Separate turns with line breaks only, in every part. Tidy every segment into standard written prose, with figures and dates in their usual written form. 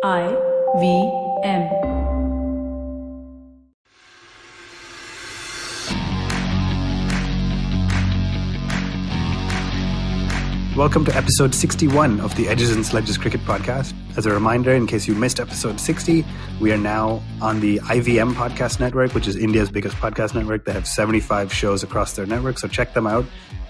IVM.
Welcome to episode 61 of the Edges and Sledges Cricket Podcast. As a reminder, in case you missed episode 60, we are now on the IVM Podcast Network, which is India's biggest podcast network. They have 75 shows across their network, so check them out.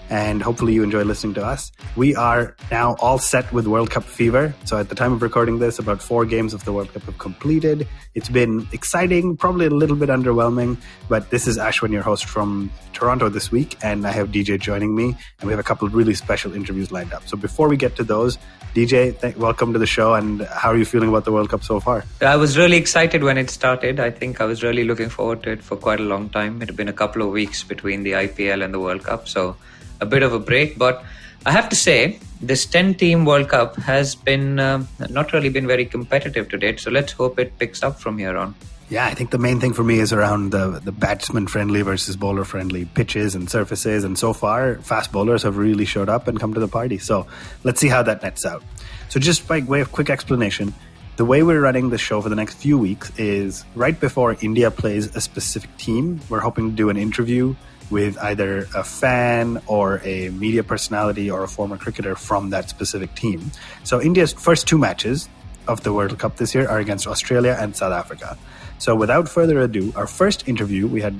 And hopefully you enjoy listening to us. We are now all set with World Cup fever. So at the time of recording this, about 4 games of the World Cup have completed. It's been exciting, probably a little bit underwhelming, but this is Ashwin, your host from Toronto this week, and I have DJ joining me, and we have a couple of really special interviews lined up. So before we get to those, DJ, welcome to the show, and how are you feeling about the World Cup so far?
I was really excited when it started. I think I was really looking forward to it for quite a long time. It had been a couple of weeks between the IPL and the World Cup, so a bit of a break. But I have to say, this 10-team World Cup has been not really been very competitive to date, so let's hope it picks up from here on.
Yeah, I think the main thing for me is around the batsman-friendly versus bowler-friendly pitches and surfaces. And so far, fast bowlers have really showed up and come to the party. So let's see how that nets out. So just by way of quick explanation, the way we're running the show for the next few weeks is right before India plays a specific team, we're hoping to do an interview with either a fan or a media personality or a former cricketer from that specific team. So India's first 2 matches of the World Cup this year are against Australia and South Africa. So without further ado, our first interview, we're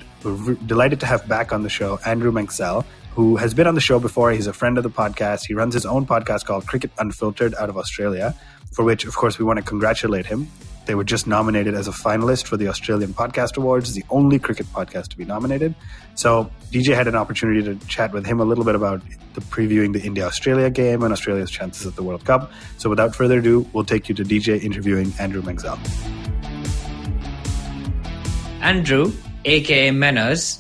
delighted to have back on the show Andrew Menczel, who has been on the show before. He's a friend of the podcast. He runs his own podcast called Cricket Unfiltered out of Australia, for which, of course, we want to congratulate him. They were just nominated as a finalist for the Australian Podcast Awards, the only cricket podcast to be nominated. So DJ had an opportunity to chat with him a little bit about previewing the India-Australia game and Australia's chances at the World Cup. So without further ado, we'll take you to DJ interviewing Andrew Menczel.
Andrew, aka Menczel,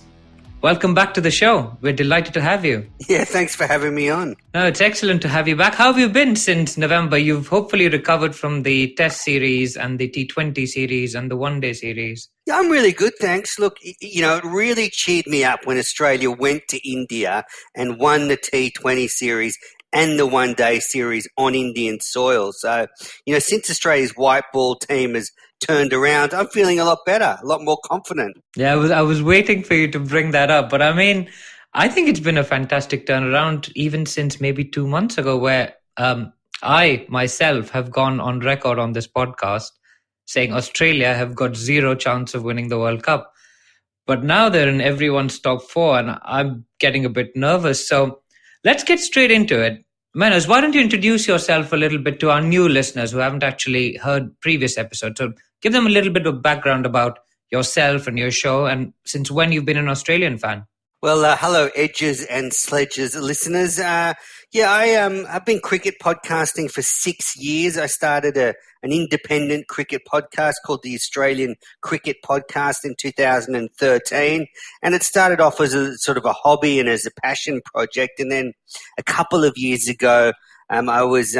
welcome back to the show. We're delighted to have you.
Yeah, thanks for having me on.
No, it's excellent to have you back. How have you been since November? You've hopefully recovered from the Test series and the T20 series and the One-Day series.
Yeah, I'm really good, thanks. Look, it really cheered me up when Australia went to India and won the T20 series and the One-Day series on Indian soil. So, since Australia's white ball team has turned around, I'm feeling a lot better, a lot more confident.
Yeah, I was waiting for you to bring that up. But I mean, I think it's been a fantastic turnaround even since maybe 2 months ago, where I myself have gone on record on this podcast saying Australia have got 0 chance of winning the World Cup. But now they're in everyone's top 4 and I'm getting a bit nervous. So let's get straight into it. Menczel, why don't you introduce yourself a little bit to our new listeners who haven't actually heard previous episodes? So give them a little bit of background about yourself and your show and since when you've been an Australian fan.
Well, hello, Edges and Sledges listeners. I've been cricket podcasting for 6 years. I started an independent cricket podcast called the Australian Cricket Podcast in 2013. And it started off as a sort of a hobby and as a passion project. And then a couple of years ago, I was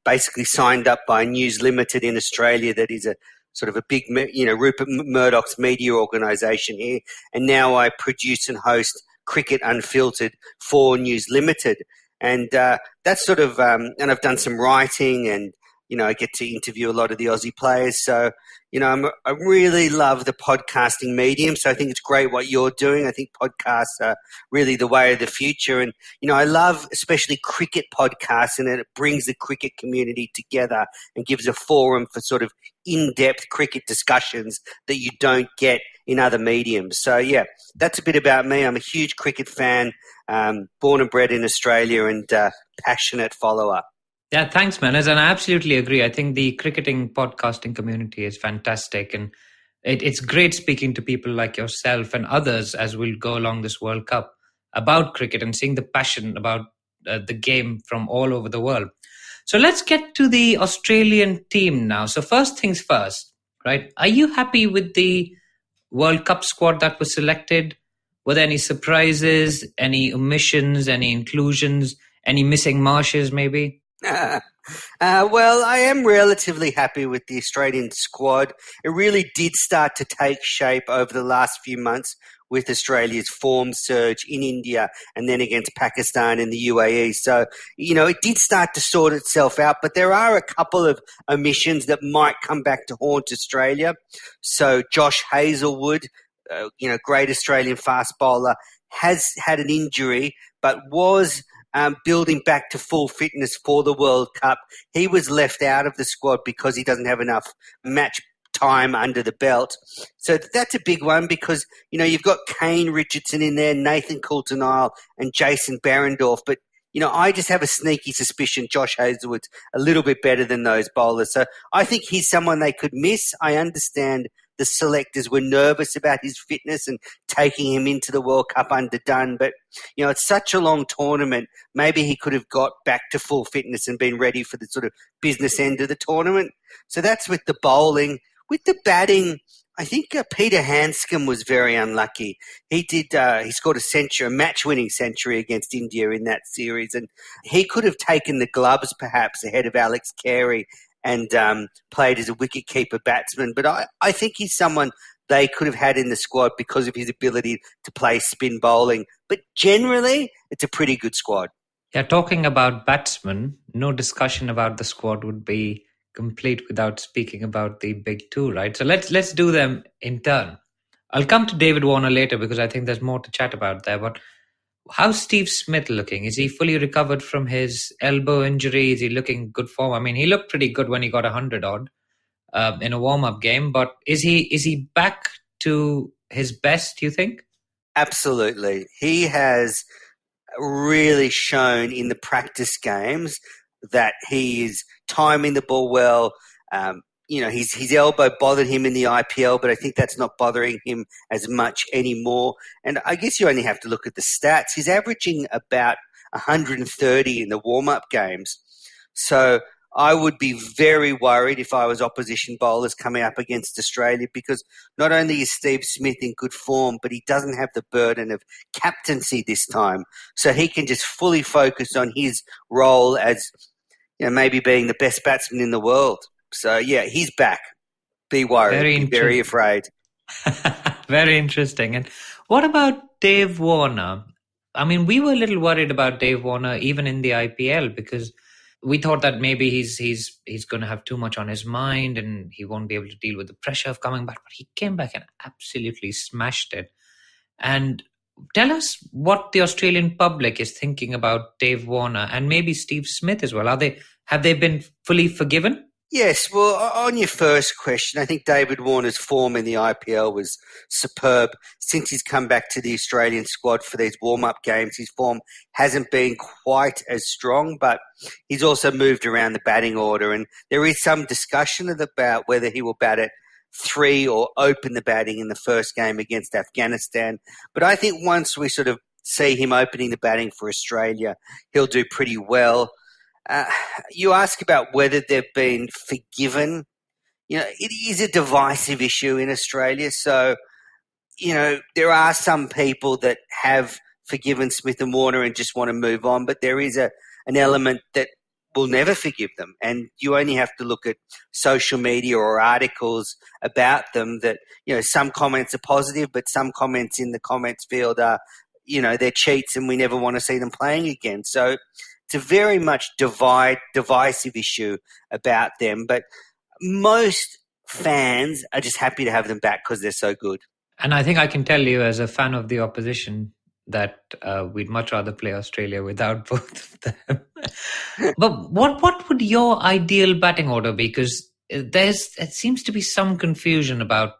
basically signed up by News Limited in Australia, that is a sort of a big, Rupert Murdoch's media organisation here. And now I produce and host Cricket Unfiltered for News Limited. And that's sort of, and I've done some writing and, I get to interview a lot of the Aussie players. So, I really love the podcasting medium. So I think it's great what you're doing. I think podcasts are really the way of the future. And, I love especially cricket podcasts, and it brings the cricket community together and gives a forum for sort of in-depth cricket discussions that you don't get in other mediums. So, yeah, that's a bit about me. I'm a huge cricket fan, born and bred in Australia and passionate follower.
Yeah, thanks, Menczel. And I absolutely agree. I think the cricketing podcasting community is fantastic. And it's great speaking to people like yourself and others as we'll go along this World Cup about cricket and seeing the passion about the game from all over the world. So let's get to the Australian team now. So first things first, right? Are you happy with the World Cup squad that was selected? Were there any surprises, any omissions, any inclusions, any missing marshes maybe?
Well, I am relatively happy with the Australian squad. It really did start to take shape over the last few months with Australia's form surge in India and then against Pakistan and the UAE. So, it did start to sort itself out, but there are a couple of omissions that might come back to haunt Australia. So Josh Hazlewood, great Australian fast bowler, has had an injury, but was building back to full fitness for the World Cup. He was left out of the squad because he doesn't have enough match time under the belt. So that's a big one because, you've got Kane Richardson in there, Nathan Coulter-Nile and Jason Behrendorff. But, I just have a sneaky suspicion Josh Hazlewood's a little bit better than those bowlers. So I think he's someone they could miss. I understand the selectors were nervous about his fitness and taking him into the World Cup underdone. But, it's such a long tournament. Maybe he could have got back to full fitness and been ready for the sort of business end of the tournament. So that's with the bowling. With the batting, I think Peter Hanscom was very unlucky. He scored a match-winning century against India in that series, and he could have taken the gloves perhaps ahead of Alex Carey and played as a wicket-keeper batsman. But I think he's someone they could have had in the squad because of his ability to play spin bowling. But generally, it's a pretty good squad.
Yeah, talking about batsmen, no discussion about the squad would be complete without speaking about the big two, right? So let's do them in turn. I'll come to David Warner later because I think there's more to chat about there. But how's Steve Smith looking? Is he fully recovered from his elbow injury? Is he looking good form? I mean, he looked pretty good when he got 100 odd in a warm-up game. But is he back to his best, you think?
Absolutely. He has really shown in the practice games that he is timing the ball well. His elbow bothered him in the IPL, but I think that's not bothering him as much anymore. And I guess you only have to look at the stats. He's averaging about 130 in the warm-up games. So I would be very worried if I was opposition bowlers coming up against Australia because not only is Steve Smith in good form, but he doesn't have the burden of captaincy this time. So he can just fully focus on his role as, maybe being the best batsman in the world. So, yeah, he's back. Be worried. Be very afraid.
Very interesting. And what about Dave Warner? I mean, we were a little worried about Dave Warner even in the IPL because we thought that maybe he's going to have too much on his mind and he won't be able to deal with the pressure of coming back. But he came back and absolutely smashed it. And tell us what the Australian public is thinking about Dave Warner and maybe Steve Smith as well. Have they been fully forgiven?
Yes, well, on your first question, I think David Warner's form in the IPL was superb. Since he's come back to the Australian squad for these warm-up games, his form hasn't been quite as strong, but he's also moved around the batting order. And there is some discussion about whether he will bat at 3 or open the batting in the first game against Afghanistan. But I think once we sort of see him opening the batting for Australia, he'll do pretty well. You ask about whether they've been forgiven. It is a divisive issue in Australia. So, there are some people that have forgiven Smith and Warner and just want to move on, but there is an element that will never forgive them. And you only have to look at social media or articles about them that, some comments are positive, but some comments in the comments field are, they're cheats and we never want to see them playing again. So it's a very much divisive issue about them, but most fans are just happy to have them back because they're so good.
And I think I can tell you as a fan of the opposition that we'd much rather play Australia without both of them. But what would your ideal batting order be? Because it seems to be some confusion about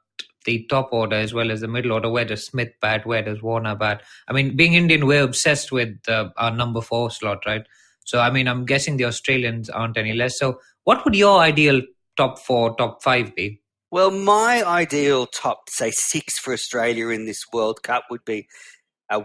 the top order as well as the middle order. Where does Smith bat? Where does Warner bat? I mean, being Indian, we're obsessed with our number 4 slot, right? So, I mean, I'm guessing the Australians aren't any less. So what would your ideal top 4, top 5 be?
Well, my ideal top, say, 6 for Australia in this World Cup would be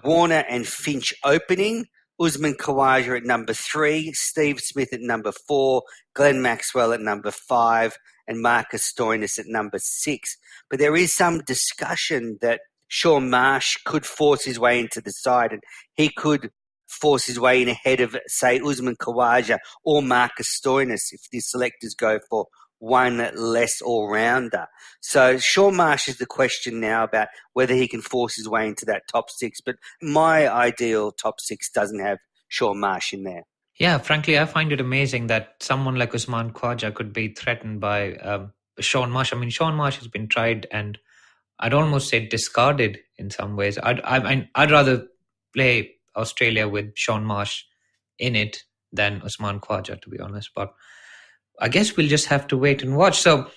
Warner and Finch opening, Usman Khawaja at number 3, Steve Smith at number 4, Glenn Maxwell at number 5, and Marcus Stoinis at number 6. But there is some discussion that Shaun Marsh could force his way into the side and he could force his way in ahead of, say, Usman Khawaja or Marcus Stoinis if the selectors go for one less all-rounder. So Sean Marsh is the question now about whether he can force his way into that top six. But my ideal top six doesn't have Sean Marsh in there.
Yeah, frankly, I find it amazing that someone like Usman Khawaja could be threatened by Sean Marsh. I mean, Sean Marsh has been tried and I'd almost say discarded in some ways. I'd rather play Australia with Sean Marsh in it than Usman Khawaja, to be honest. But I guess we'll just have to wait and watch. So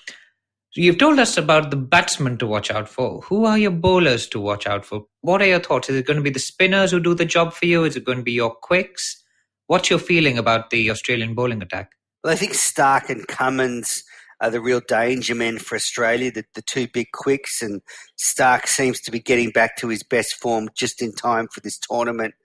you've told us about the batsmen to watch out for. Who are your bowlers to watch out for? What are your thoughts? Is it going to be the spinners who do the job for you? Is it going to be your quicks? What's your feeling about the Australian bowling attack?
Well, I think Stark and Cummins are the real danger men for Australia, the two big quicks, and Stark seems to be getting back to his best form just in time for this tournament.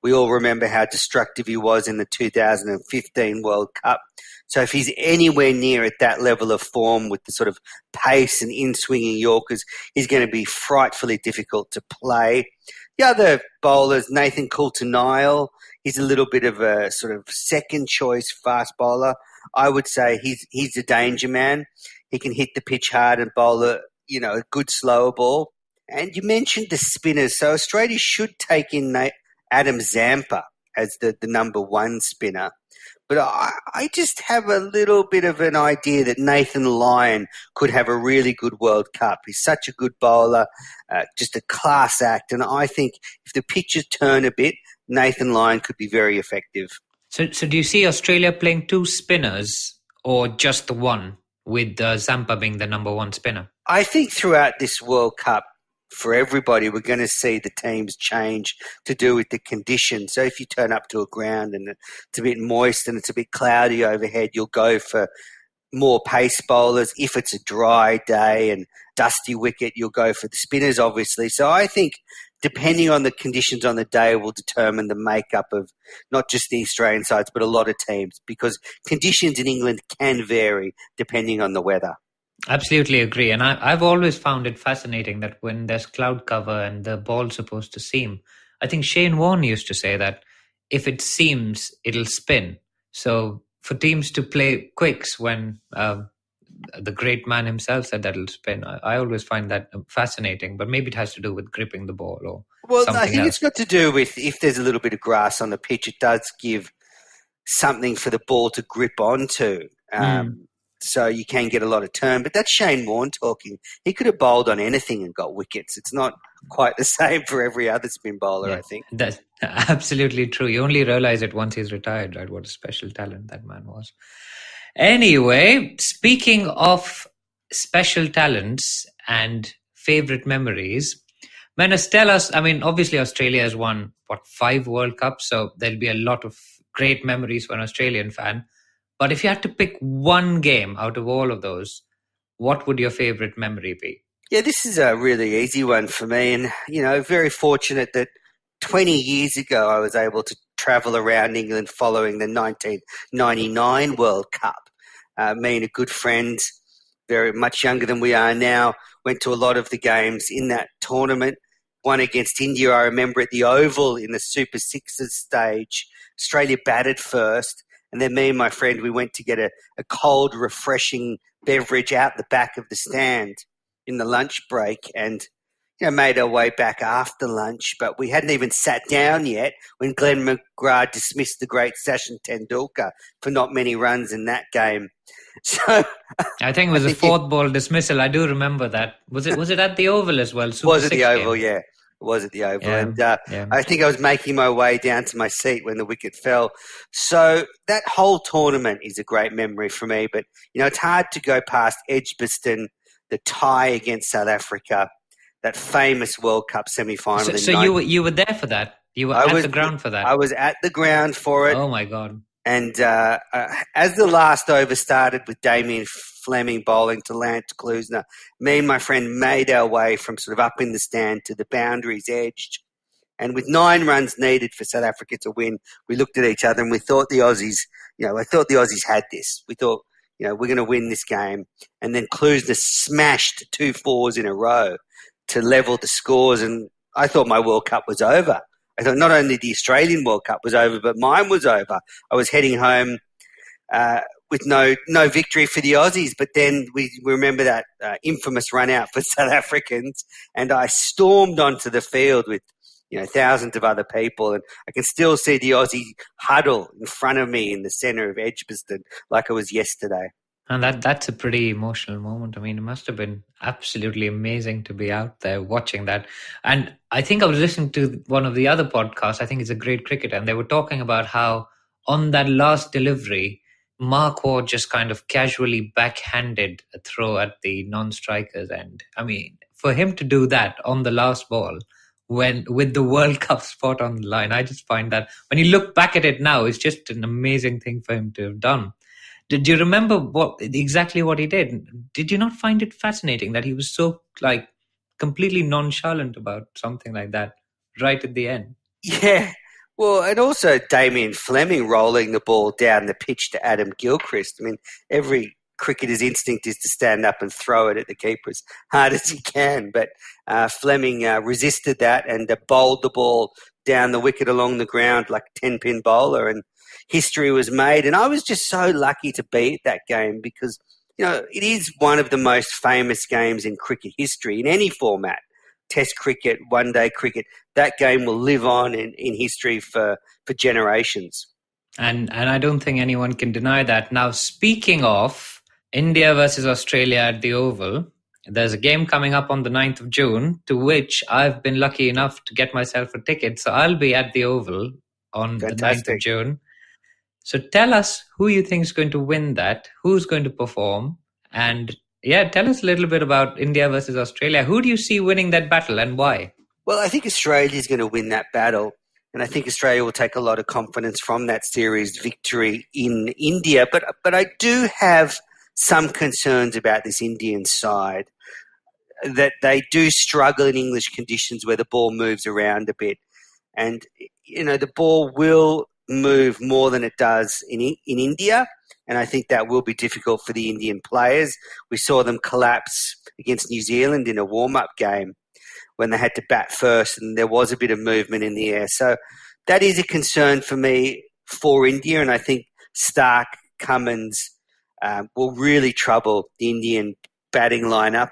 We all remember how destructive he was in the 2015 World Cup. So if he's anywhere near at that level of form with the sort of pace and in-swinging Yorkers, he's going to be frightfully difficult to play. The other bowlers, Nathan Coulter-Nile, he's a little bit of a sort of second choice fast bowler. I would say he's a danger man. He can hit the pitch hard and bowl a good slower ball. And you mentioned the spinners. So Australia should take in Adam Zampa as the number one spinner. But I just have a little bit of an idea that Nathan Lyon could have a really good World Cup. He's such a good bowler, just a class act. And I think if the pitches turn a bit, Nathan Lyon could be very effective.
So do you see Australia playing two spinners or just the one, with Zampa being the number one spinner?
I think throughout this World Cup, for everybody, we're going to see the teams change to do with the conditions. So if you turn up to a ground and it's a bit moist and it's a bit cloudy overhead, you'll go for more pace bowlers. If it's a dry day and dusty wicket, you'll go for the spinners, obviously. So I think depending on the conditions on the day will determine the makeup of not just the Australian sides, but a lot of teams, because conditions in England can vary depending on the weather.
Absolutely agree. And I've always found it fascinating that when there's cloud cover and the ball's supposed to seam, I think Shane Warne used to say that if it seams, it'll spin. So for teams to play quicks when the great man himself said that it'll spin, I always find that fascinating. But maybe it has to do with gripping the ball or something
I think
else.
It's got to do with if there's a little bit of grass on the pitch, it does give something for the ball to grip onto. So you can get a lot of turn. But that's Shane Warne talking. He could have bowled on anything and got wickets. It's not quite the same for every other spin bowler, I think.
That's absolutely true. You only realize it once he's retired, right? What a special talent that man was. Anyway, speaking of special talents and favourite memories, Menczel, tell us, I mean, obviously Australia has won, 5 World Cups, so there'll be a lot of great memories for an Australian fan. But if you had to pick one game out of all of those, what would your favourite memory be?
Yeah, this is a really easy one for me. And, very fortunate that 20 years ago I was able to travel around England following the 1999 World Cup. Me and a good friend, very much younger than we are now, went to a lot of the games in that tournament. One against India, I remember at the Oval in the Super Sixes stage. Australia batted first. And then me and my friend, we went to get a cold, refreshing beverage out the back of the stand in the lunch break and, made our way back after lunch. But we hadn't even sat down yet when Glenn McGrath dismissed the great Sachin Tendulkar for not many runs in that game. So
I think it was a fourth ball dismissal. I do remember that. Was it at the Oval as well?
Was at the Oval, yeah. It was at the Oval.
Yeah,
and I think I was making my way down to my seat when the wicket fell. So that whole tournament is a great memory for me. But, it's hard to go past Edgbaston, the tie against South Africa, that famous World Cup semi-final.
So you were there for that? You were at the ground for that?
I was at the ground for it.
Oh, my God.
And as the last over started with Damien Fleming bowling to Lance Klusener, me and my friend made our way from sort of up in the stand to the boundaries edged. And with 9 runs needed for South Africa to win, we looked at each other and we thought the Aussies, had this. We thought, we're going to win this game. And then Klusener smashed 2 fours in a row to level the scores. And I thought my World Cup was over. I thought not only the Australian World Cup was over, but mine was over. I was heading home with no victory for the Aussies, but then we remember that infamous run out for South Africans, and I stormed onto the field with thousands of other people, and I can still see the Aussie huddle in front of me in the centre of Edgbaston like it was yesterday.
And that's a pretty emotional moment. I mean, it must have been absolutely amazing to be out there watching that. And I think I was listening to one of the other podcasts, I think it's a Great Cricket, and they were talking about how on that last delivery, Mark Ward just kind of casually backhanded a throw at the non-strikers. And I mean, for him to do that on the last ball, with the World Cup spot on the line, I just find that when you look back at it now, it's just an amazing thing for him to have done. Did you remember exactly what he did? Did you not find it fascinating that he was so completely nonchalant about something like that right at the end?
Yeah. Well, and also Damien Fleming rolling the ball down the pitch to Adam Gilchrist. I mean, every cricketer's instinct is to stand up and throw it at the keeper as hard as he can. But Fleming resisted that and bowled the ball down the wicket along the ground like a 10-pin bowler, and history was made. And I was just so lucky to be at that game because, it is one of the most famous games in cricket history in any format. Test cricket, one-day cricket, that game will live on in history for generations.
And I don't think anyone can deny that. Now, speaking of India versus Australia at the Oval, there's a game coming up on the 9th of June to which I've been lucky enough to get myself a ticket. So I'll be at the Oval on the 9th of June. So tell us who you think is going to win that, who's going to perform, and tell us a little bit about India versus Australia. Who do you see winning that battle and why?
Well, I think Australia is going to win that battle, and I think Australia will take a lot of confidence from that series victory in India. But I do have some concerns about this Indian side, that they do struggle in English conditions where the ball moves around a bit. And, the ball will move more than it does in India, and I think that will be difficult for the Indian players. We saw them collapse against New Zealand in a warm-up game when they had to bat first and there was a bit of movement in the air. So that is a concern for me for India, and I think Stark, Cummins will really trouble the Indian batting lineup.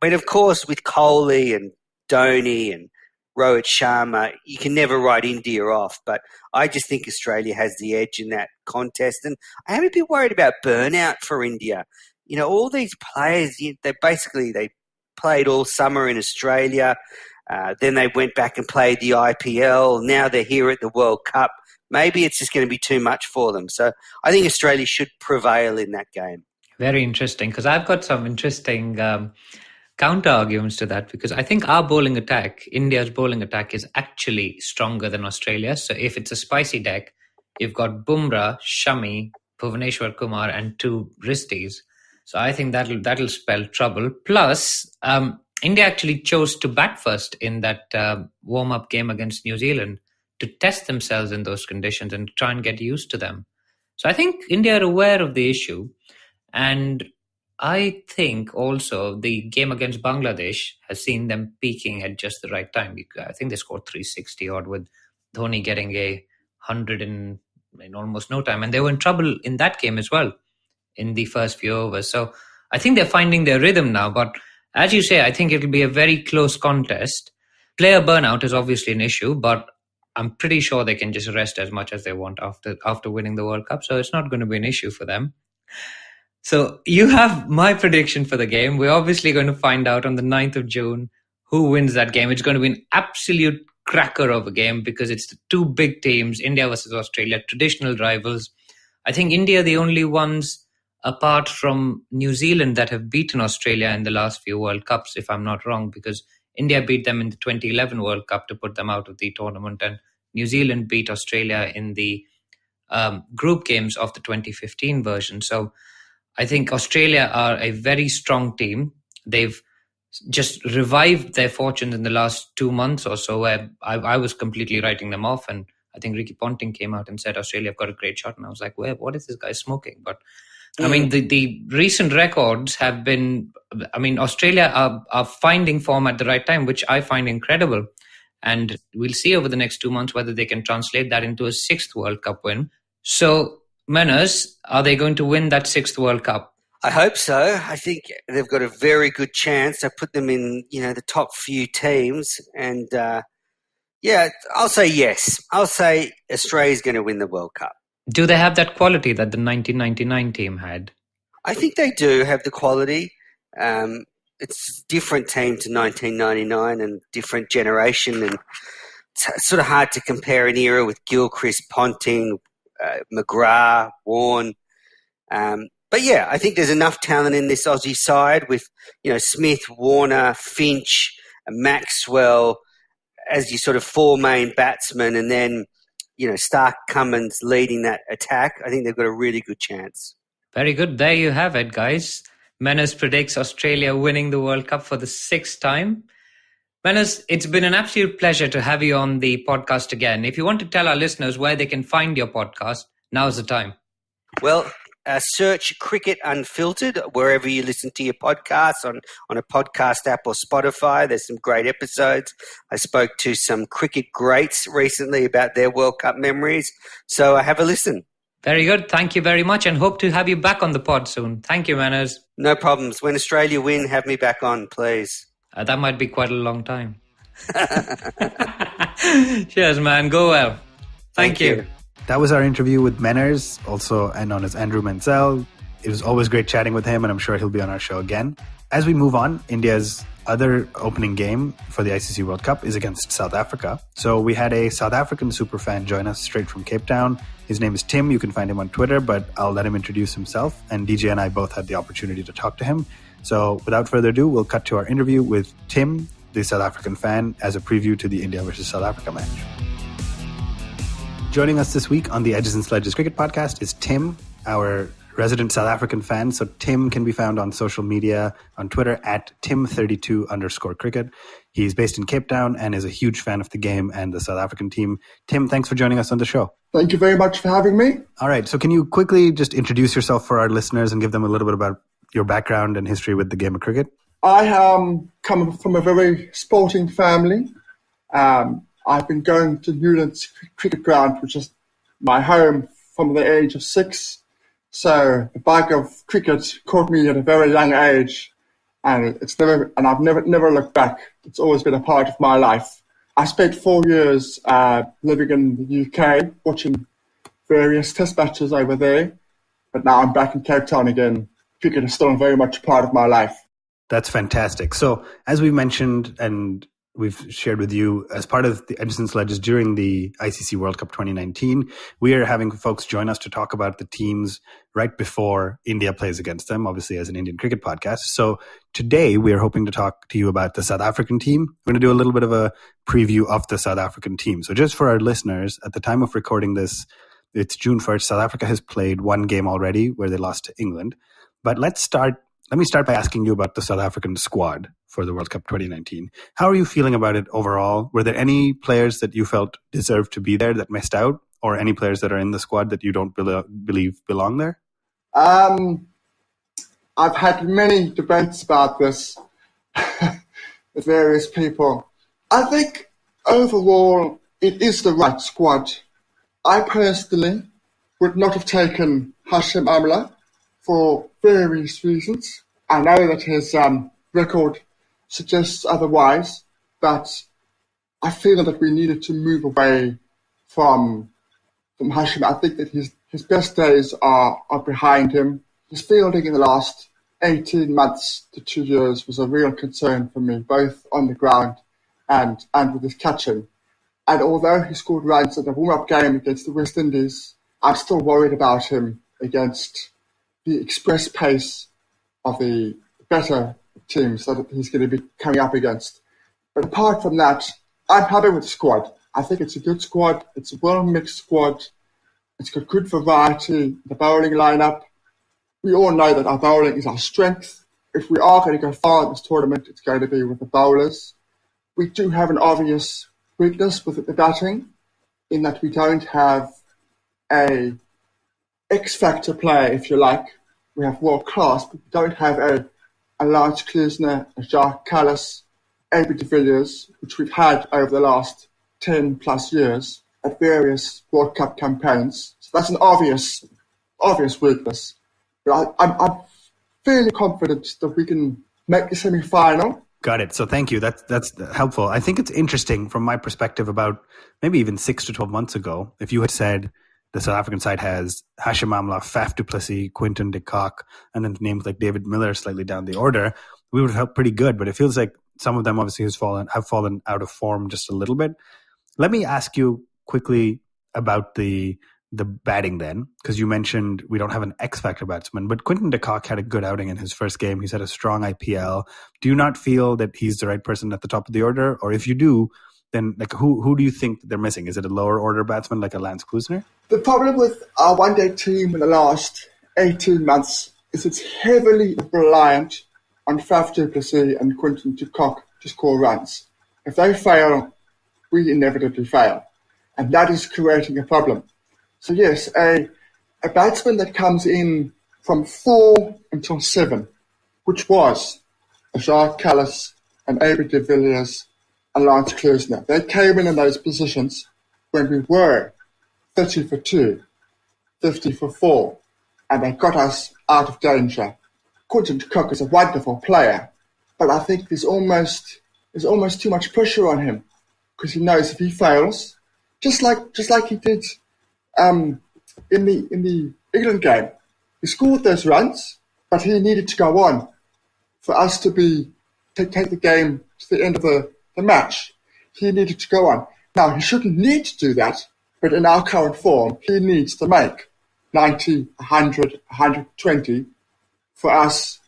I mean, of course, with Kohli and Dhoni and Rohit Sharma, you can never write India off, but I just think Australia has the edge in that contest. And I am a bit worried about burnout for India. All these players, they played all summer in Australia. Then they went back and played the IPL. Now they're here at the World Cup. Maybe it's just going to be too much for them. So I think Australia should prevail in that game.
Very interesting, because I've got some interesting counter arguments to that, because I think our bowling attack, India's bowling attack, is actually stronger than Australia. So if it's a spicy deck, you've got Bumrah, Shami, Bhuvaneshwar Kumar and 2 Risties. So I think that'll spell trouble. Plus, India actually chose to bat first in that warm-up game against New Zealand to test themselves in those conditions and try and get used to them. So I think India are aware of the issue. And I think also the game against Bangladesh has seen them peaking at just the right time. I think they scored 360 odd with Dhoni getting 100 in almost no time. And they were in trouble in that game as well in the first few overs. So I think they're finding their rhythm now. But as you say, I think it'll be a very close contest. Player burnout is obviously an issue, but I'm pretty sure they can just rest as much as they want after winning the World Cup. So it's not going to be an issue for them. So you have my prediction for the game. We're obviously going to find out on the 9th of June who wins that game. It's going to be an absolute cracker of a game because it's the 2 big teams, India versus Australia, traditional rivals. I think India are the only ones apart from New Zealand that have beaten Australia in the last few World Cups, if I'm not wrong, because India beat them in the 2011 World Cup to put them out of the tournament, and New Zealand beat Australia in the group games of the 2015 version. So I think Australia are a very strong team. They've just revived their fortunes in the last 2 months or so, where I was completely writing them off. And I think Ricky Ponting came out and said, Australia have got a great shot. And I was like, what is this guy smoking? But I mean, the recent records have been, Australia are finding form at the right time, which I find incredible. And we'll see over the next 2 months whether they can translate that into a sixth World Cup win. So, Manners, are they going to win that sixth World Cup?
I hope so. I think they've got a very good chance. I put them in, the top few teams. And, I'll say yes. I'll say Australia's going to win the World Cup.
Do they have that quality that the 1999 team had?
I think they do have the quality. It's a different team to 1999 and different generation, and it's sort of hard to compare an era with Gilchrist, Ponting, McGrath, Warne. But yeah, I think there's enough talent in this Aussie side with, Smith, Warner, Finch, Maxwell as your sort of four main batsmen, and then, Stark, Cummins leading that attack. I think they've got a really good chance.
Very good. There you have it, guys. Manners predicts Australia winning the World Cup for the sixth time. Manners, it's been an absolute pleasure to have you on the podcast again. If you want to tell our listeners where they can find your podcast, now's the time.
Well, search Cricket Unfiltered wherever you listen to your podcasts, on a podcast app or Spotify. There's some great episodes. I spoke to some cricket greats recently about their World Cup memories. So have a listen.
Very good. Thank you very much, and hope to have you back on the pod soon. Thank you, Manners.
No problems. When Australia win, have me back on, please.
That might be quite a long time. Cheers, man. Go well. Thank you.
That was our interview with Manners, also known as Andrew Menczel. It was always great chatting with him, and I'm sure he'll be on our show again. As we move on, India's other opening game for the ICC World Cup is against South Africa. So we had a South African superfan join us straight from Cape Town. His name is Tim. You can find him on Twitter, but I'll let him introduce himself. And DJ and I both had the opportunity to talk to him. So without further ado, we'll cut to our interview with Tim, the South African fan, as a preview to the India versus South Africa match. Joining us this week on the Edges and Sledges Cricket Podcast is Tim, our resident South African fan. So Tim can be found on social media, on Twitter at Tim32_cricket. He's based in Cape Town and is a huge fan of the game and the South African team. Tim, thanks for joining us on the show.
Thank you very much for having me.
All right. So can you quickly just introduce yourself for our listeners and give them a little bit about your background and history with the game of cricket?
I come from a very sporting family. I've been going to Newlands Cricket Ground, which is my home, from the age of 6. So the bug of cricket caught me at a very young age, and I've never looked back. It's always been a part of my life. I spent 4 years living in the UK, watching various test matches over there, but now I'm back in Cape Town again. Cricket is still very much a part of my life.
That's fantastic. So as we mentioned, and we've shared with you as part of the Edges and Sledges during the ICC World Cup 2019, we are having folks join us to talk about the teams right before India plays against them, obviously as an Indian cricket podcast. So today we are hoping to talk to you about the South African team. We're going to do a little bit of a preview of the South African team. So just for our listeners, at the time of recording this, it's June 1st. South Africa has played one game already where they lost to England. But let me start by asking you about the South African squad for the World Cup 2019. How are you feeling about it overall? Were there any players that you felt deserved to be there that missed out, or any players that are in the squad that you don't believe belong there?
I've had many debates about this with various people. I think overall it is the right squad. I personally would not have taken Hashim Amla for various reasons. I know that his record suggests otherwise, but I feel that we needed to move away from Hashim. I think that his best days are behind him. His fielding in the last 18 months to 2 years was a real concern for me, both on the ground and with his catching. And although he scored runs in the warm-up game against the West Indies, I'm still worried about him against the express pace of the better teams that he's going to be coming up against. But apart from that, I'm happy with the squad. I think it's a good squad. It's a well-mixed squad. It's got good variety, the bowling lineup. We all know that our bowling is our strength. If we are going to go far in this tournament, it's going to be with the bowlers. We do have an obvious weakness with the batting, in that we don't have a X-factor player, if you like. We have world class, but we don't have a Lance Klusener, a Jacques Kallis, AB de Villiers, which we've had over the last 10 plus years at various World Cup campaigns. So that's an obvious weakness. But I'm fairly confident that we can make the semi-final.
Got it. So thank you. That's helpful. I think it's interesting from my perspective about maybe even 6 to 12 months ago, if you had said the South African side has Hashim Amla, Faf du Plessis, Quinton de Kock, and then names like David Miller slightly down the order, we would have felt pretty good. But it feels like some of them obviously have fallen out of form just a little bit. Let me ask you quickly about the batting then, because you mentioned we don't have an X-factor batsman, but Quinton de Kock had a good outing in his first game. He's had a strong IPL. Do you not feel that he's the right person at the top of the order? Or if you do, then like who do you think they're missing? Is it a lower order batsman like a Lance Klusner?
The problem with our one-day team in the last 18 months is it's heavily reliant on Faf du Plessis and Quinton de Kock to score runs. If they fail, we inevitably fail. And that is creating a problem. So yes, a batsman that comes in from 4 until 7, which was Jacques Kallis and AB de Villiers and Lance Klusner. They came in those positions when we were 30 for 2, 50 for 4, and they got us out of danger. Quinton de Kock is a wonderful player, but I think there's almost too much pressure on him because he knows if he fails, just like he did in the England game, he scored those runs, but he needed to go on for us to take the game to the end of the match. He needed to go on. Now, he shouldn't need to do that, but in our current form, he needs to make 90, 100, 120 for us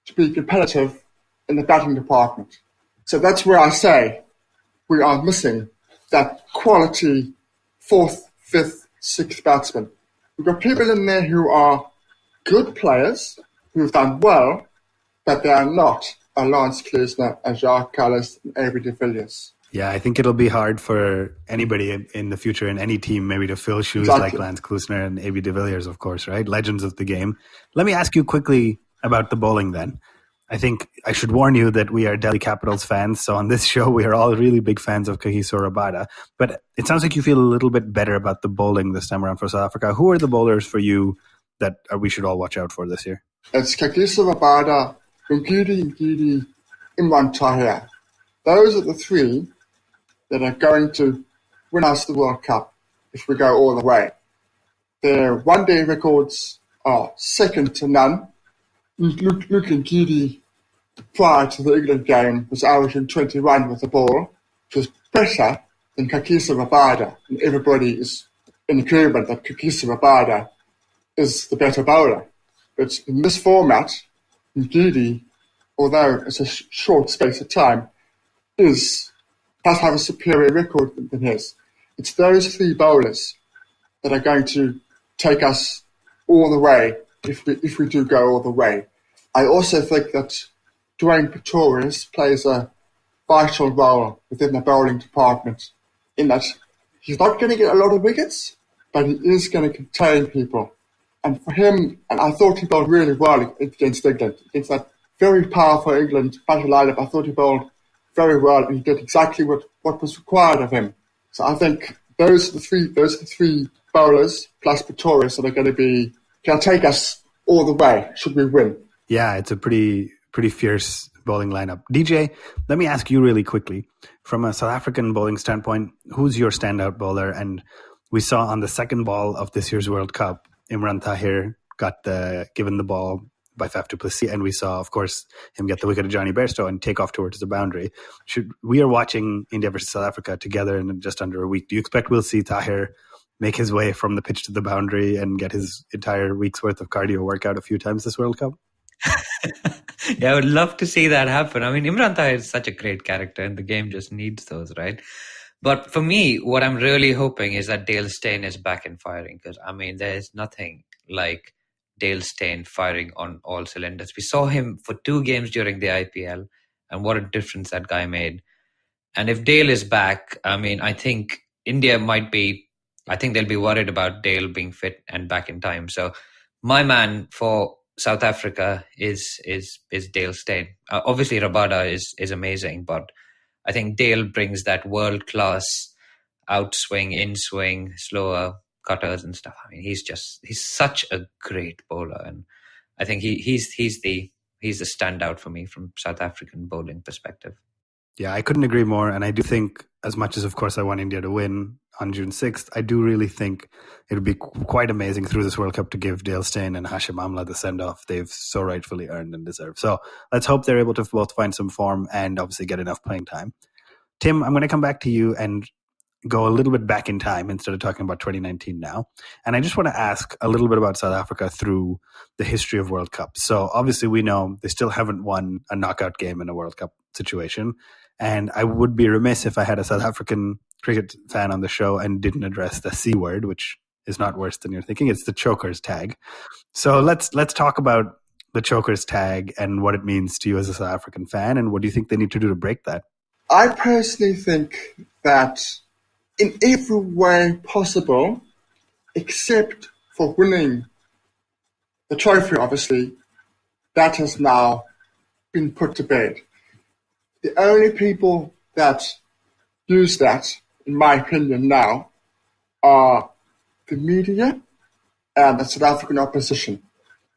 to be competitive in the batting department. So that's where I say we are missing that quality 4th, 5th, 6th batsman. We've got people in there who are good players, who have done well, but they are not a Lance Klusner, a Jacques Kallis, and AB de Villiers.
Yeah, I think it'll be hard for anybody in the future in any team maybe to fill shoes like Lance Klusner and AB de Villiers, of course, right? Legends of the game. Let me ask you quickly about the bowling then. I think I should warn you that we are Delhi Capitals fans. So on this show, we are all really big fans of Kagiso Rabada. But it sounds like you feel a little bit better about the bowling this time around for South Africa. Who are the bowlers for you that we should all watch out for this year?
It's Kagiso Rabada, Ngidi, Imran Tahir. Those are the three that are going to win us the World Cup if we go all the way. Their one-day records are second to none. Luke Ngidi, prior to the England game, was averaging 21 with the ball, which was better than Kagiso Rabada. And everybody is in agreement that Kagiso Rabada is the better bowler. But in this format, Ngidi, although it's a short space of time, does have a superior record than his. It's those three bowlers that are going to take us all the way if we do go all the way. I also think that Dwayne Pretorius plays a vital role within the bowling department in that he's not going to get a lot of wickets, but he is going to contain people. And for him, and I thought he bowled really well against England, against that very powerful England battle lineup. I thought he bowled very well, and he did exactly what was required of him. So I think those are the three bowlers plus Pretorius that are going to take us all the way should we win.
Yeah, it's a pretty fierce bowling lineup. DJ, let me ask you really quickly, from a South African bowling standpoint, who's your standout bowler? And we saw on the second ball of this year's World Cup, Imran Tahir got given the ball by Faf du Plessis, and we saw, of course, him get the wicket of Johnny Bairstow and take off towards the boundary. We are watching India versus South Africa together in just under a week. Do you expect we'll see Tahir make his way from the pitch to the boundary and get his entire week's worth of cardio workout a few times this World Cup?
Yeah, I would love to see that happen. I mean, Imran Tahir is such a great character and the game just needs those, right? But for me, what I'm really hoping is that Dale Steyn is back and firing, because, I mean, there is nothing like Dale Steyn firing on all cylinders. We saw him for 2 games during the IPL, and what a difference that guy made. And if Dale is back, I mean, I think India they'll be worried about Dale being fit and back in time. So my man for South Africa is Dale Steyn. Obviously, Rabada is amazing, but I think Dale brings that world-class outswing, in-swing, slower cutters and stuff. I mean, he's such a great bowler, and I think he's the standout for me from South African bowling perspective.
Yeah, I couldn't agree more. And I do think, as much as, of course, I want India to win on June 6th, I do really think it would be quite amazing through this World Cup to give Dale Steyn and Hashim Amla the send-off they've so rightfully earned and deserve. So let's hope they're able to both find some form and obviously get enough playing time. Tim, I'm going to come back to you and go a little bit back in time instead of talking about 2019 now. And I just want to ask a little bit about South Africa through the history of World Cups. So obviously we know they still haven't won a knockout game in a World Cup situation. And I would be remiss if I had a South African cricket fan on the show and didn't address the C word, which is not worse than you're thinking. It's the chokers tag. So let's talk about the chokers tag and what it means to you as a South African fan, and what do you think they need to do to break that?
I personally think that in every way possible, except for winning the trophy, obviously, that has now been put to bed. The only people that use that, in my opinion now, are the media and the South African opposition.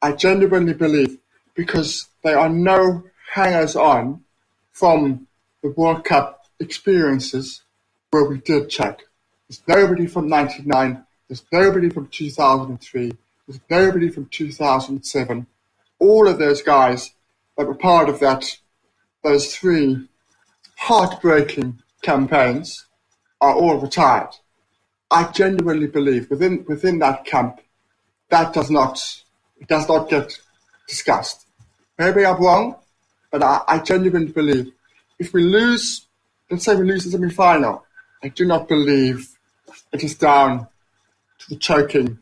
I genuinely believe, because there are no hangers-on from the World Cup experiences where we did check. There's nobody from 99, there's nobody from 2003, there's nobody from 2007. All of those guys that were part of those three heartbreaking campaigns are all retired. I genuinely believe within that camp, that does not get discussed. Maybe I'm wrong, but I genuinely believe if we lose, let's say we lose the semi-final, I do not believe it is down to the choking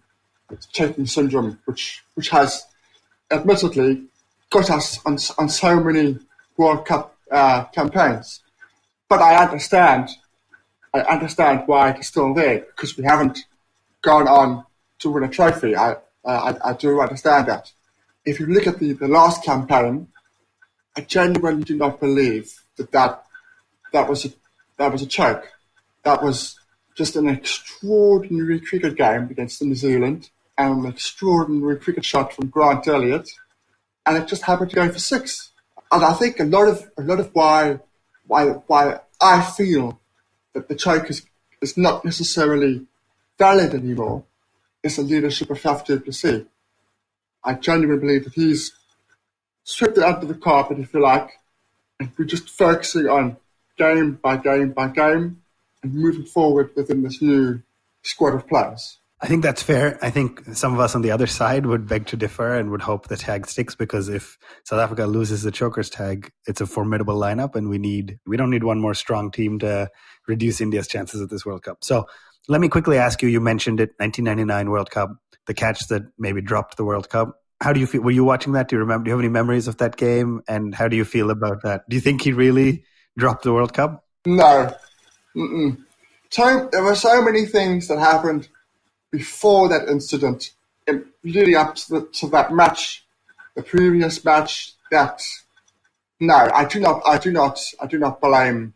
syndrome, which has admittedly got us on so many World Cup campaigns. But I understand why it's still there, because we haven't gone on to win a trophy. I do understand that. If you look at the last campaign, I genuinely do not believe that was a choke. That was just an extraordinary cricket game against New Zealand and an extraordinary cricket shot from Grant Elliott, and it just happened to go for 6. And I think a lot of why I feel that the choke is not necessarily valid anymore is the leadership of Faf du Plessis. I genuinely believe that he's swept it under the carpet, if you like, and we're just focusing on game by game by game and moving forward within this new squad of players.
I think that's fair. I think some of us on the other side would beg to differ and would hope the tag sticks, because if South Africa loses the chokers tag, it's a formidable lineup, and we don't need one more strong team to reduce India's chances at this World Cup. So let me quickly ask you mentioned it, 1999 World Cup, the catch that maybe dropped the World Cup. How do you feel? Were you watching that? Do you have any memories of that game? And how do you feel about that? Do you think he really dropped the World Cup?
No. So, there were so many things that happened before that incident, leading up to that match, the previous match. That no, I do not blame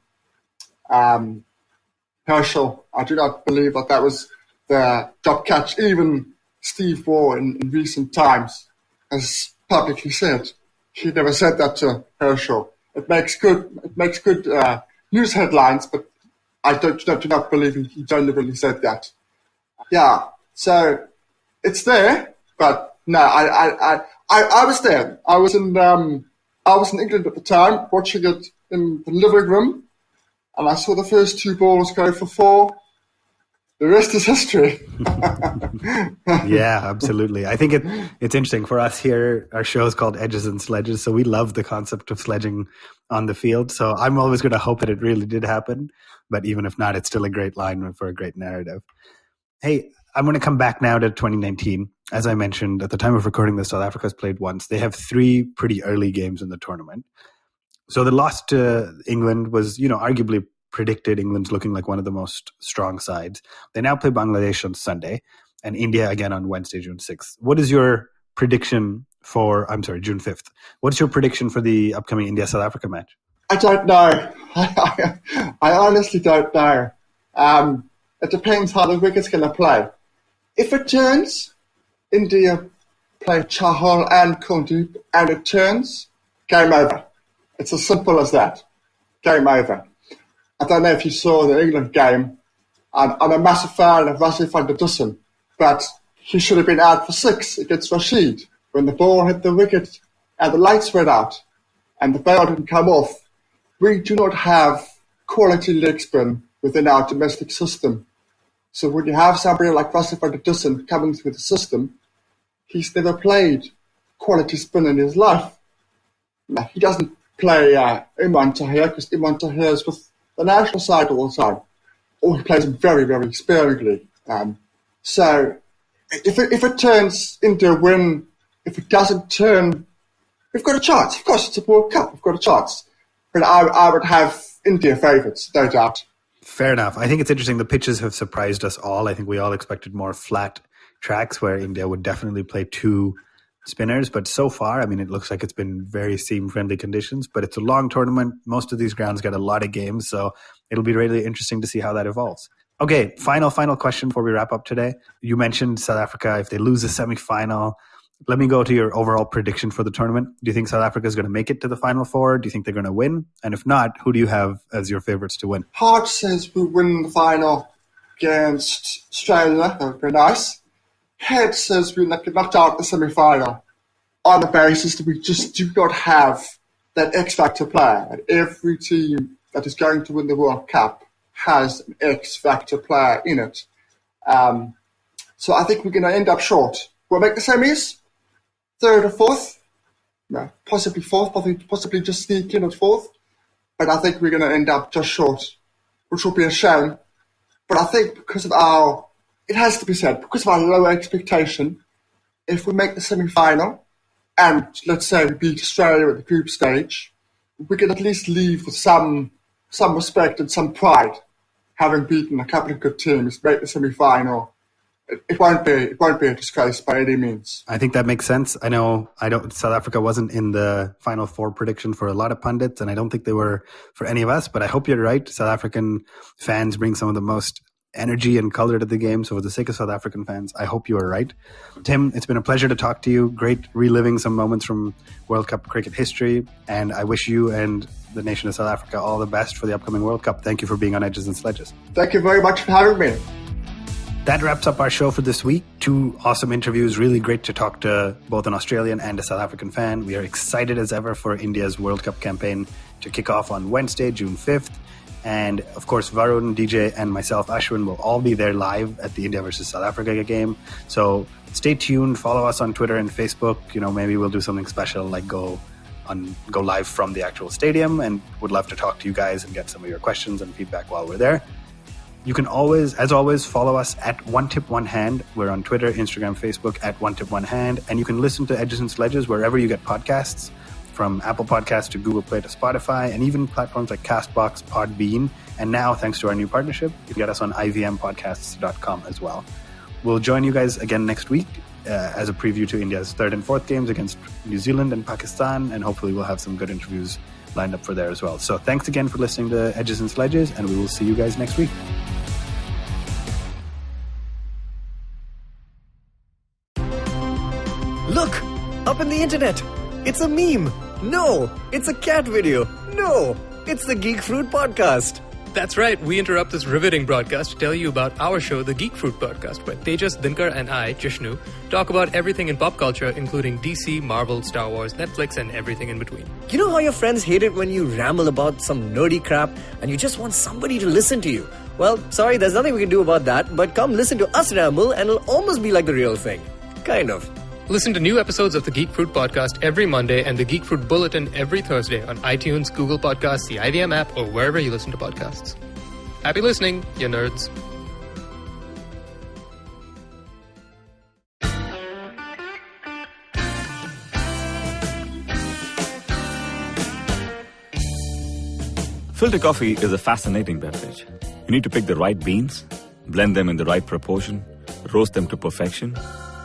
Herschel. I do not believe that was the drop catch. Even Steve Waugh in recent times has publicly said he never said that to Herschel. It makes good news headlines, but I do not believe he genuinely said that. Yeah, so it's there, but no, I was there. I was in England at the time, watching it in the living room, and I saw the first 2 balls go for 4. The rest is history.
Yeah, absolutely. I think it's interesting for us here. Our show is called Edges and Sledges, so we love the concept of sledging on the field. So I'm always going to hope that it really did happen. But even if not, it's still a great line for a great narrative. Hey, I'm going to come back now to 2019. As I mentioned, at the time of recording this, South Africa's played once. They have 3 pretty early games in the tournament. So the loss to England was, arguably predicted. England's looking like one of the most strong sides. They now play Bangladesh on Sunday and India again on Wednesday, June 6th. What is your prediction June 5th? What's your prediction for the upcoming India-South Africa match?
I don't know. I honestly don't know. It depends how the wicket's going to play. If it turns, India play Chahal and Kuldeep, and it turns, game over. It's as simple as that. Game over. I don't know if you saw the England game. I'm a massive fan of Rassie van der Dussen, but he should have been out for 6 against Rashid when the ball hit the wicket and the lights went out and the ball didn't come off. We do not have quality leg spin within our domestic system. So when you have somebody like Rassie van der Dussen coming through the system, he's never played quality spin in his life. Now, he doesn't play Imran Tahir because Imran Tahir is with the national side all the time. Or he plays him very, very sparingly. So if it turns into a win, if it doesn't turn, we've got a chance. Of course, it's a World Cup. We've got a chance. But I would have India favourites, no doubt.
Fair enough. I think it's interesting. The pitches have surprised us all. I think we all expected more flat tracks where India would definitely play 2 spinners. But so far, I mean, it looks like it's been very seam-friendly conditions. But it's a long tournament. Most of these grounds get a lot of games. So it'll be really interesting to see how that evolves. Okay, final question before we wrap up today. You mentioned South Africa, if they lose the semi-final. Let me go to your overall prediction for the tournament. Do you think South Africa is going to make it to the Final Four? Do you think they're going to win? And if not, who do you have as your favourites to win?
Heart says we win the final against Australia. That would be nice. Head says we get knocked out in the semi-final on the basis that we just do not have that X-factor player. And every team that is going to win the World Cup has an X-factor player in it. So I think we're going to end up short. We'll make the semis, 3rd or 4th. No, possibly 4th, possibly just sneak in at 4th. But I think we're going to end up just short, which will be a shame. But I think because of it has to be said, because of our low expectation, if we make the semi-final and let's say we beat Australia at the group stage, we can at least leave with some respect and some pride, having beaten a couple of good teams, make the semi-final. It won't be a disgrace by any means.
I think that makes sense. South Africa wasn't in the Final Four prediction for a lot of pundits, and I don't think they were for any of us, but I hope you're right. South African fans bring some of the most energy and color to the game. So for the sake of South African fans, I hope you are right. Tim, it's been a pleasure to talk to you. Great reliving some moments from World Cup cricket history. And I wish you and the nation of South Africa all the best for the upcoming World Cup. Thank you for being on Edges and Sledges.
Thank you very much for having me.
That wraps up our show for this week. 2 awesome interviews. Really great to talk to both an Australian and a South African fan. We are excited as ever for India's World Cup campaign to kick off on Wednesday, June 5th. And of course, Varun, DJ, and myself, Ashwin, will all be there live at the India versus South Africa game. So stay tuned. Follow us on Twitter and Facebook. Maybe we'll do something special like go live from the actual stadium, and would love to talk to you guys and get some of your questions and feedback while we're there. You can always, as always, follow us at One Tip One Hand. We're on Twitter, Instagram, Facebook at One Tip One Hand. And you can listen to Edges and Sledges wherever you get podcasts, from Apple Podcasts to Google Play to Spotify, and even platforms like CastBox, Podbean. And now, thanks to our new partnership, you can get us on ivmpodcasts.com as well. We'll join you guys again next week as a preview to India's 3rd and 4th games against New Zealand and Pakistan. And hopefully we'll have some good interviews lined up for there as well. So thanks again for listening to Edges and Sledges, and we will see you guys next week.
Look! Up in the internet! It's a meme! No! It's a cat video! No! It's the Geek Fruit Podcast!
That's right, we interrupt this riveting broadcast to tell you about our show, the Geek Fruit Podcast, where Tejas, Dinkar, and I, Jishnu, talk about everything in pop culture, including DC, Marvel, Star Wars, Netflix, and everything in between.
You know how your friends hate it when you ramble about some nerdy crap and you just want somebody to listen to you? Well, sorry, there's nothing we can do about that, but come listen to us ramble and it'll almost be like the real thing. Kind of.
Listen to new episodes of the Geek Fruit Podcast every Monday and the Geek Fruit Bulletin every Thursday on iTunes, Google Podcasts, the IVM app, or wherever you listen to podcasts. Happy listening, you nerds.
Filter coffee is a fascinating beverage. You need to pick the right beans, blend them in the right proportion, roast them to perfection,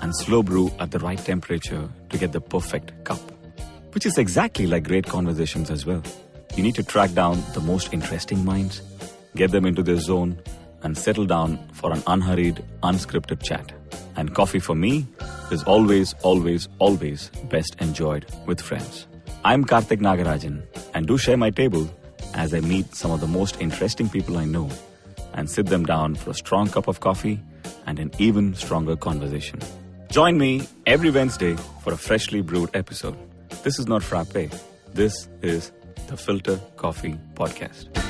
and slow brew at the right temperature to get the perfect cup. Which is exactly like great conversations as well. You need to track down the most interesting minds, get them into their zone, and settle down for an unhurried, unscripted chat. And coffee for me is always, always, always best enjoyed with friends. I'm Karthik Nagarajan, and do share my table as I meet some of the most interesting people I know and sit them down for a strong cup of coffee and an even stronger conversation. Join me every Wednesday for a freshly brewed episode. This is not frappe. This is the Filter Coffee Podcast.